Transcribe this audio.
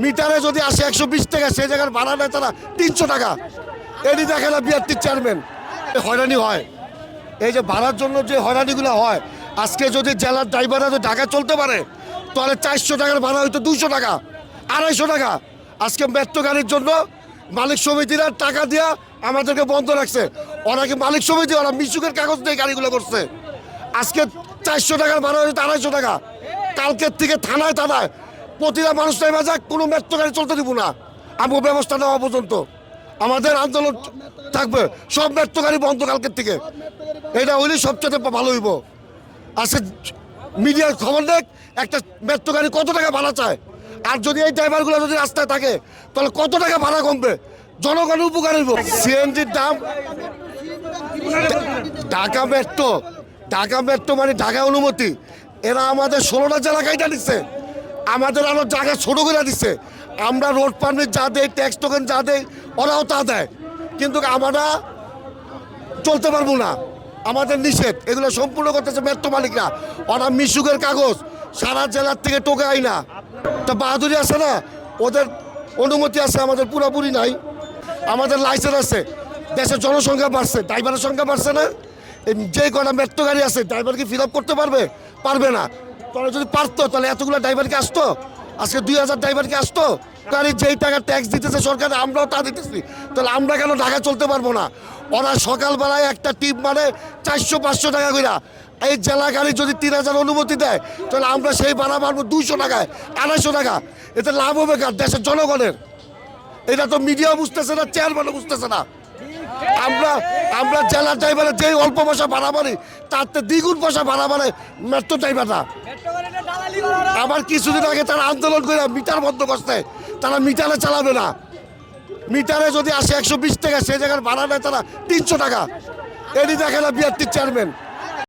মিটারে যদি আসে 120 টাকা, সেই জায়গার ভাড়া নেয় তারা 300 টাকা। এটি দেখে না বিআরটির চেয়ারম্যান। হয়রানি হয়, এই যে ভাড়ার জন্য যে হয়রানিগুলো হয়। আজকে যদি জেলার ড্রাইভাররা যদি ঢাকায় চলতে পারে, তাহলে 400 টাকার ভাড়া হয়তো 200 টাকা, 250 টাকা। আজকে মেট্রো গাড়ির জন্য মালিক সমিতিরা টাকা দিয়া আমাদেরকে বন্ধ রাখছে। ওরা কি মালিক সমিতি? ওরা মিশুকের কাগজ দিয়ে গাড়িগুলো করছে। আজকে 400 টাকার ভাড়া হয়তো 250 টাকা। কালকের থেকে থানায় প্রতিটা মানুষ নেমে যাক, কোনো মেট্রো গাড়ি চলতে দিব না আমি ব্যবস্থা নেওয়া পর্যন্ত। আমাদের আন্দোলন থাকবে, সব মেট্রো গাড়ি বন্ধ কালকের থেকে। এটা হইলেই সবচেয়ে ভালো হইব। আজকে মিডিয়ার খবর দেখ, একটা মেট্রো গাড়ি কত টাকা ভাড়া চায়। আর যদি এই ড্রাইভারগুলো যদি রাস্তায় থাকে, তাহলে কত টাকা ভাড়া কমবে, জনগণের উপকার হইব। সিএনজির দাম ঢাকা মেট্রো মানে ঢাকা অনুমতি, এরা আমাদের 16টা জেলা কাইটা দিচ্ছে, আমাদের আরো জায়গা ছোট করে দিচ্ছে। আমরা রোড পারমিট যা দেয়, ট্যাক্স টোকেন যা দেয়, ওরাও তা দেয়, কিন্তু আমরা চলতে পারবো না, আমাদের নিষেধ। এগুলো সম্পূর্ণ করতেছে মেট্রো মালিকরা। ওরা মিশুকের কাগজ সারা জেলার থেকে টোকে আই না। তা বাহাদুরি আছে না, ওদের অনুমতি আছে, আমাদের পুরোপুরি নাই। আমাদের লাইসেন্স আছে, দেশের জনসংখ্যা বাড়ছে, ড্রাইভারের সংখ্যা বাড়ছে না। যে কটা মেট্রো গাড়ি আছে, ড্রাইভার কি ফিল আপ করতে পারবে না। তাহলে যদি পারতো, তাহলে এতগুলো ড্রাইভারকে আসতো, আজকে 2000 ড্রাইভারকে আসতো। গাড়ির যেই টাকা ট্যাক্স দিতেছে সরকার, আমরাও তা দিতেছি, তাহলে আমরা কেন ঢাকা চলতে পারবো না? ওরা সকালবেলায় একটা টিপ মানে 400-500 টাকা করে। এই জেলা গাড়ি যদি 3000 অনুমতি দেয়, তাহলে আমরা সেই ভাড়া মারবো 200 টাকায়, 250 টাকা। এতে লাভ হবে কার? দেশের জনগণের। এটা তো মিডিয়া বুঝতেছে না, চেয়ারম্যানও বুঝতেছে না। আমরা জেলার ড্রাইভারের যে অল্প পয়সা ভাড়া মারি, তার দ্বিগুণ পয়সা ভাড়া মারে মেট্রো ড্রাইভাররা। আবার কিছুদিন আগে তারা আন্দোলন করে মিটার বন্ধ করছে, তারা মিটারে চালাবে না। মিটারে যদি আসে 120 টাকা, সেই জায়গার ভাড়া নেয় তারা 300 টাকা। এটি দেখে না বিআরটির চেয়ারম্যান।